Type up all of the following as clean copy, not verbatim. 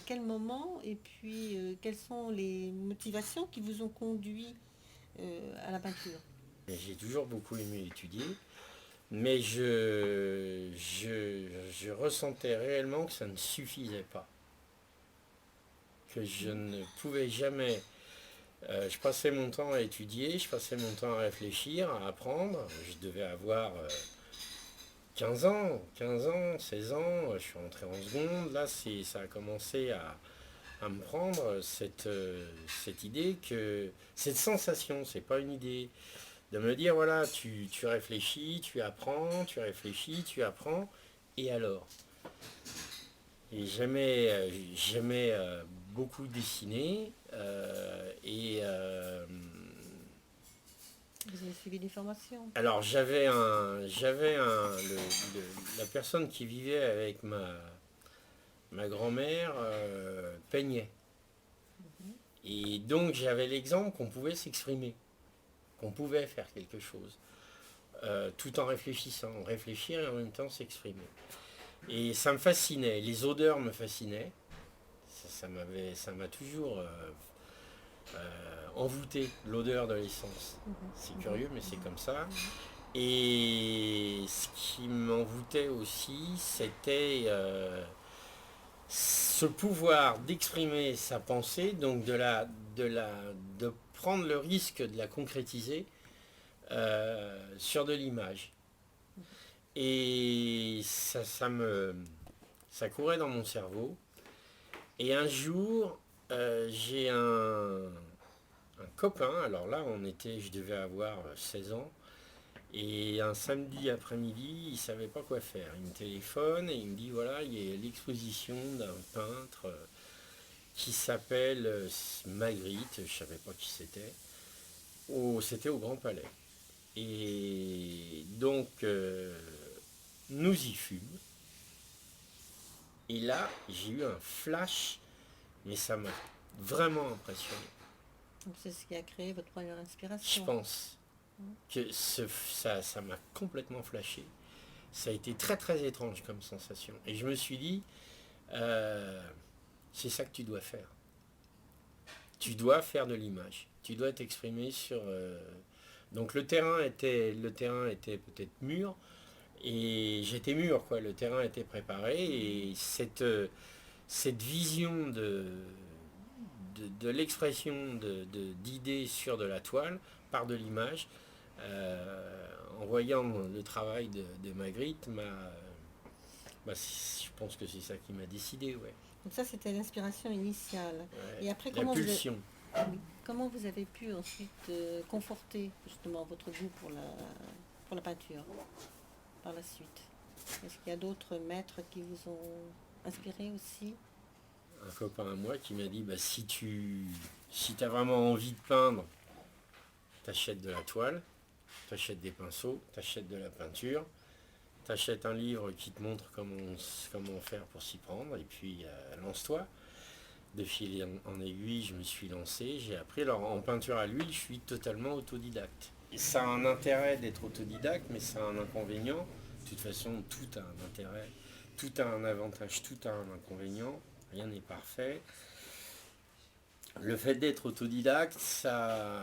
quel moment et puis quelles sont les motivations qui vous ont conduit à la peinture? Et j'ai toujours beaucoup aimé étudier, mais je ressentais réellement que ça ne suffisait pas, que je ne pouvais jamais. Je passais mon temps à étudier, je passais mon temps à réfléchir, à apprendre. Je devais avoir 15 ans, 16 ans, je suis rentré en seconde. Là, ça a commencé à me prendre cette idée que. Cette sensation, c'est pas une idée. De me dire, voilà, tu réfléchis, tu apprends, tu réfléchis, tu apprends, et alors? Et j'aimais beaucoup dessiner, Vous avez suivi des formations? alors la personne qui vivait avec ma grand-mère peignait. Mhm. Et donc j'avais l'exemple qu'on pouvait s'exprimer, qu'on pouvait faire quelque chose, tout en réfléchissant, réfléchir et en même temps s'exprimer. Et ça me fascinait, les odeurs me fascinaient, ça m'a toujours envoûté, l'odeur de l'essence. Mhm. C'est Mhm. curieux, mais c'est Mhm. comme ça. Mhm. Et ce qui m'envoûtait aussi, c'était ce pouvoir d'exprimer sa pensée, donc de prendre le risque de la concrétiser sur de l'image. Et ça courait dans mon cerveau. Et un jour, j'ai un copain, alors là je devais avoir 16 ans, et un samedi après-midi, il ne savait pas quoi faire. Il me téléphone et il me dit, voilà, il y a l'exposition d'un peintre qui s'appelle Magritte, je ne savais pas qui c'était. C'était au Grand Palais. Et donc, nous y fûmes. Et là, j'ai eu un flash, mais ça m'a vraiment impressionné. Donc c'est ce qui a créé votre première Je inspiration. pense que ça m'a complètement flashé. Ça a été très très étrange comme sensation. Et je me suis dit, euh, c'est ça que tu dois faire. Tu dois faire de l'image. Tu dois t'exprimer sur. Donc le terrain était peut-être mûr et j'étais mûr quoi. Le terrain était préparé et cette vision de l'expression d'idées sur de la toile par de l'image, en voyant le travail de Magritte, je pense que c'est ça qui m'a décidé, ouais. Donc ça, c'était l'inspiration initiale. Ouais. Et après, La pulsion. oui, comment vous avez pu ensuite conforter justement votre goût pour la peinture par la suite? Est-ce qu'il y a d'autres maîtres qui vous ont inspiré aussi? Un copain à moi qui m'a dit bah, si tu as vraiment envie de peindre, t'achètes de la toile, t'achètes des pinceaux, t'achètes de la peinture, t'achètes un livre qui te montre comment faire pour s'y prendre, et puis lance-toi. De fil en aiguille, je me suis lancé, j'ai appris. Alors en peinture à l'huile, je suis totalement autodidacte. Et ça a un intérêt d'être autodidacte, mais ça a un inconvénient. De toute façon, tout a un intérêt, tout a un avantage, tout a un inconvénient. Rien n'est parfait. Le fait d'être autodidacte, ça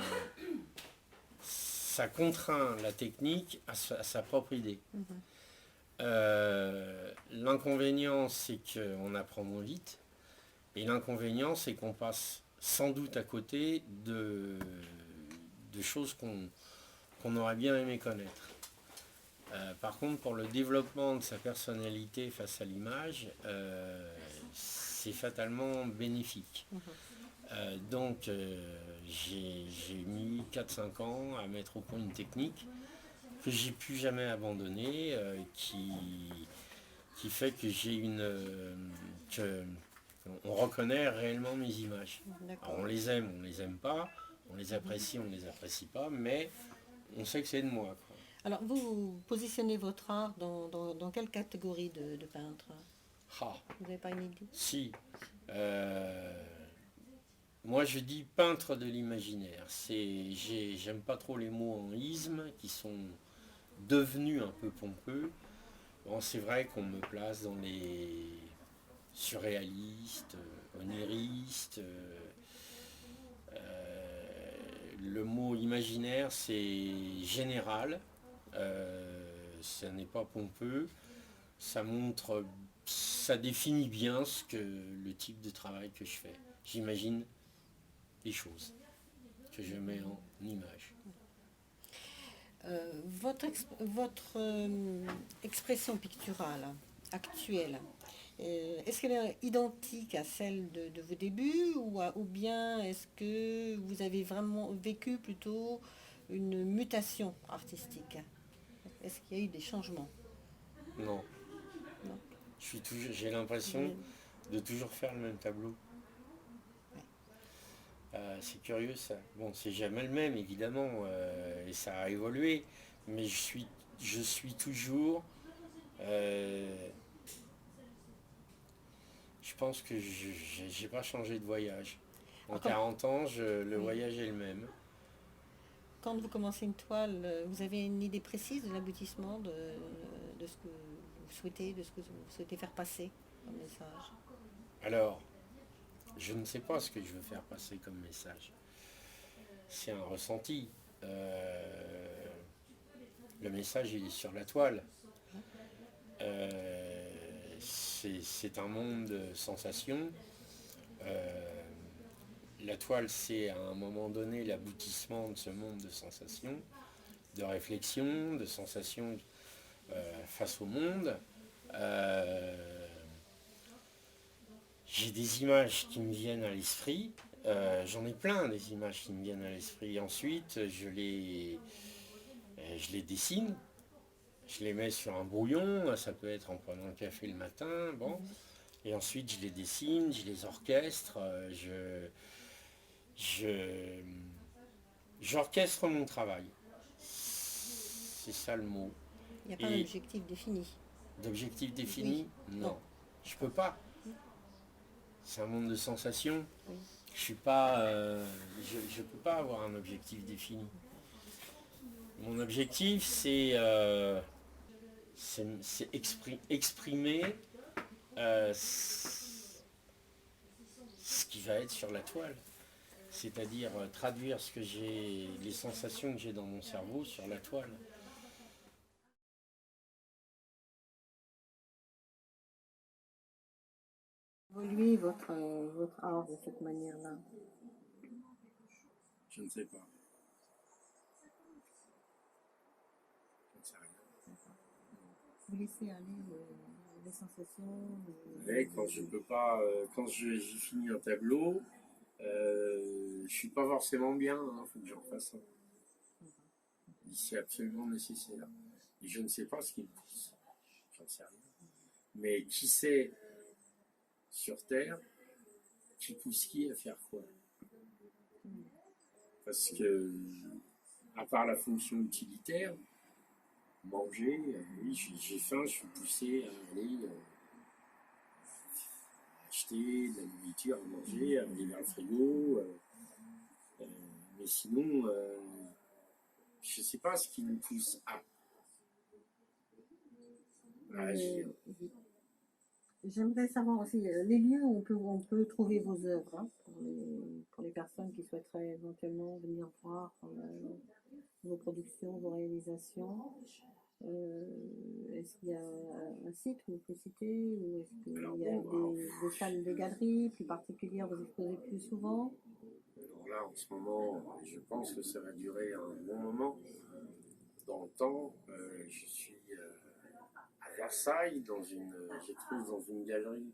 contraint la technique à sa propre idée. Mhm. L'inconvénient, c'est qu'on apprend moins vite. Et l'inconvénient, c'est qu'on passe sans doute à côté de choses qu'on aurait bien aimé connaître. Par contre, pour le développement de sa personnalité face à l'image, c'est fatalement bénéfique. Mhm. J'ai mis 4 5 ans à mettre au point une technique que j'ai plus jamais abandonnée, qui fait que que on reconnaît réellement mes images. Alors D'accord. on les aime pas, on les apprécie, on les apprécie pas, mais on sait que c'est de moi, quoi. Alors, vous positionnez votre art dans quelle catégorie de peintre? Ah, Vous n'avez pas une idée? si. Euh, Moi je dis peintre de l'imaginaire. J'aime pas trop les mots en isme qui sont devenus un peu pompeux. Bon, c'est vrai qu'on me place dans les surréaliste, oniriste. Le mot imaginaire, c'est général, ça n'est pas pompeux, ça montre, ça définit bien le type de travail que je fais. J'imagine les choses que je mets en image. Votre expression picturale actuelle, est-ce qu'elle est identique à celle de vos débuts ou bien est-ce que vous avez vraiment vécu plutôt une mutation artistique? Est-ce qu'il y a eu des changements? Non, Non. j'ai l'impression de toujours faire le même tableau. C'est curieux ça. Bon, c'est jamais le même évidemment, et ça a évolué, mais je suis toujours. Je pense que j'ai pas changé de voyage. En 40 ans, le voyage est le même. Quand vous commencez une toile, vous avez une idée précise de l'aboutissement de ce que vous souhaitez, de ce que vous souhaitez faire passer comme message? Alors, je ne sais pas ce que je veux faire passer comme message. C'est un ressenti. Le message, il est sur la toile. C'est un monde de sensations. La toile, c'est à un moment donné l'aboutissement de ce monde de sensations, de réflexion, de sensations face au monde. J'ai des images qui me viennent à l'esprit. J'en ai plein des images qui me viennent à l'esprit. Ensuite, je les dessine. Je les mets sur un brouillon. Ça peut être en prenant un café le matin. Bon. Et ensuite, je les dessine, je les orchestre. J'orchestre mon travail. C'est ça le mot. Il n'y a pas d'objectif défini. D'objectif défini? Oui. Non. Je peux pas. C'est un monde de sensations. Oui. Je suis pas. Je peux pas avoir un objectif défini. Mon objectif, c'est exprimer ce qui va être sur la toile. C'est-à-dire traduire les sensations que j'ai dans mon cerveau sur la toile. Évoluer votre art de cette manière-là? Je ne sais pas. Je ne sais rien. Vous laissez aller les sensations? Quand je peux pas, quand j'ai fini un tableau, je suis pas forcément bien, faut que j'en fasse un. C'est absolument nécessaire. Et je ne sais pas ce qui me pousse. J'en sais rien. Mais qui sait sur Terre qui pousse qui à faire quoi? Parce que, à part la fonction utilitaire, manger, oui, j'ai faim, je suis poussé à aller acheter de la nourriture à manger, à aller vers le frigo. Mais sinon, je ne sais pas ce qui nous pousse à agir. J'aimerais savoir aussi les lieux où on peut trouver vos œuvres, hein, pour les personnes qui souhaiteraient éventuellement venir voir vos productions, vos réalisations. Est-ce qu'il y a un site que vous pouvez citer, ou est-ce qu'il y a des salles, des galeries plus particulières où vous exposez plus souvent? Alors là, en ce moment, je pense que ça va durer un bon moment. Dans le temps, je suis à Versailles, j'ai trouvé dans une galerie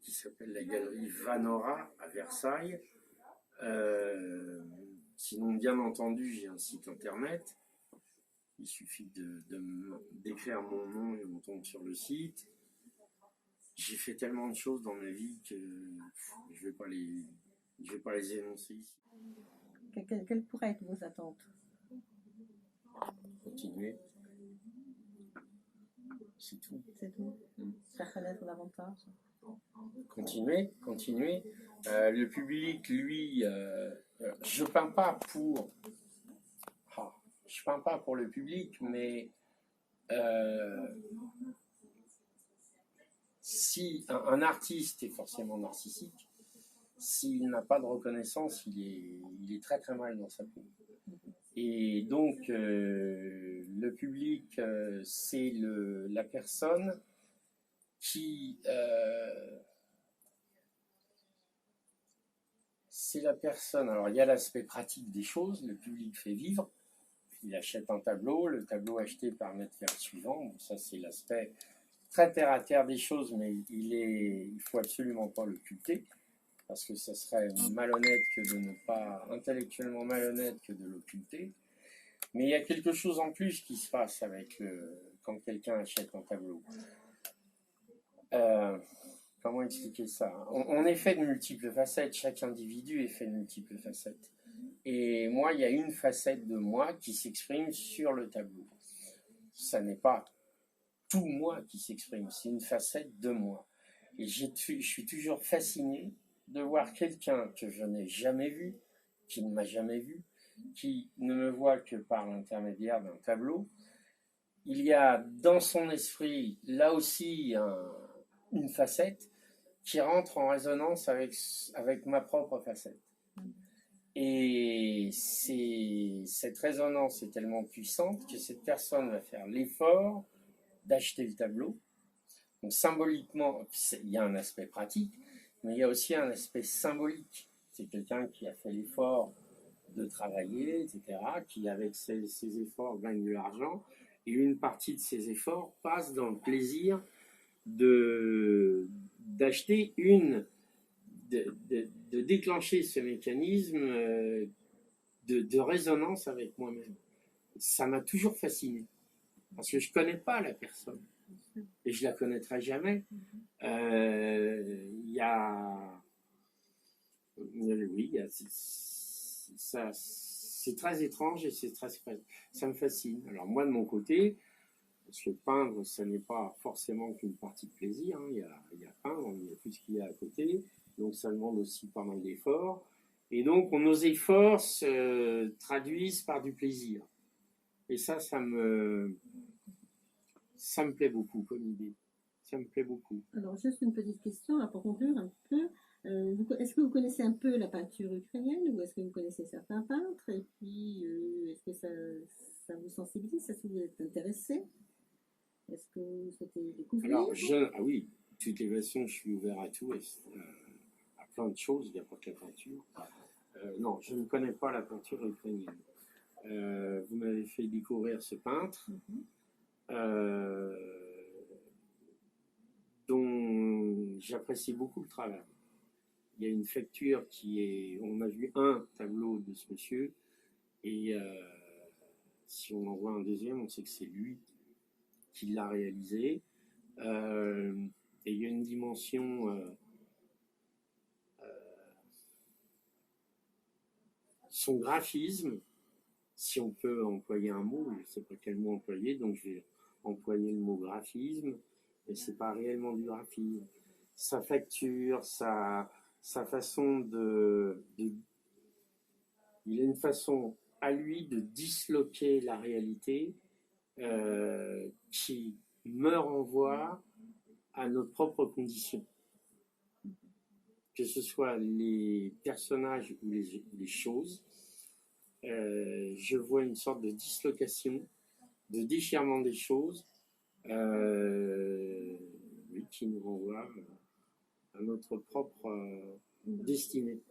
qui s'appelle la galerie Vanora à Versailles. Sinon, bien entendu, j'ai un site internet. Il suffit d'écrire mon nom et on tombe sur le site. J'ai fait tellement de choses dans ma vie que je vais pas les énoncer ici. Quelles pourraient être vos attentes? Continuer. C'est tout. C'est tout. Faire connaître davantage. Continuer. Le public, lui, je peins pas pour le public, mais si un artiste est forcément narcissique, s'il n'a pas de reconnaissance, il est très très mal dans sa peau. Et donc, le public, c'est la personne qui... c'est la personne... Alors, il y a l'aspect pratique des choses, le public fait vivre. Il achète un tableau, le tableau acheté permet de faire le suivant. Bon, ça, c'est l'aspect très terre-à-terre des choses, mais il faut absolument pas l'occulter, parce que ça serait malhonnête que de ne pas, intellectuellement malhonnête que de l'occulter. Mais il y a quelque chose en plus qui se passe quand quelqu'un achète un tableau. Comment expliquer ça? On est fait de multiples facettes, chaque individu est fait de multiples facettes. Et moi, il y a une facette de moi qui s'exprime sur le tableau. Ça n'est pas tout moi qui s'exprime, c'est une facette de moi. Et je suis toujours fasciné de voir quelqu'un que je n'ai jamais vu, qui ne m'a jamais vu, qui ne me voit que par l'intermédiaire d'un tableau. Il y a dans son esprit, là aussi, une facette qui rentre en résonance avec ma propre facette. Et cette résonance est tellement puissante que cette personne va faire l'effort d'acheter le tableau. Donc symboliquement, il y a un aspect pratique, mais il y a aussi un aspect symbolique. C'est quelqu'un qui a fait l'effort de travailler, etc., qui avec ses efforts gagne de l'argent, et une partie de ses efforts passe dans le plaisir d'acheter de déclencher ce mécanisme de résonance avec moi-même. Ça m'a toujours fasciné, parce que je ne connais pas la personne, et je ne la connaîtrai jamais. C'est très étrange et ça me fascine. Alors moi, de mon côté, parce que peindre, ça n'est pas forcément qu'une partie de plaisir, hein. Il y a peindre, il y a tout ce qu'il y a à côté, donc ça demande aussi pas mal d'efforts. Et donc, nos efforts se traduisent par du plaisir. Et ça me plaît beaucoup comme idée. Ça me plaît beaucoup. Alors, juste une petite question là, pour conclure un peu. Est-ce que vous connaissez un peu la peinture ukrainienne, ou est-ce que vous connaissez certains peintres? Et puis, est-ce que ça vous sensibilise? Est-ce que vous êtes intéressé? Est-ce que vous souhaitez découvrir? Alors, oui, de toutes les façons, je suis ouvert à tout, à plein de choses, il n'y a pas que la peinture. Non, je ne connais pas la peinture ukrainienne. Vous m'avez fait découvrir ce peintre, dont j'apprécie beaucoup le travail. Il y a une facture on a vu un tableau de ce monsieur, et si on en voit un deuxième, on sait que c'est lui qui l'a réalisé. Et il y a une dimension son graphisme, si on peut employer un mot, je ne sais pas quel mot employer, donc je vais employer le mot graphisme, mais c'est pas réellement du graphisme. Sa facture, sa façon il a une façon à lui de disloquer la réalité qui me renvoie à nos propres conditions. Que ce soit les personnages ou les choses, je vois une sorte de dislocation, de déchirement des choses, qui nous renvoie à notre propre destinée.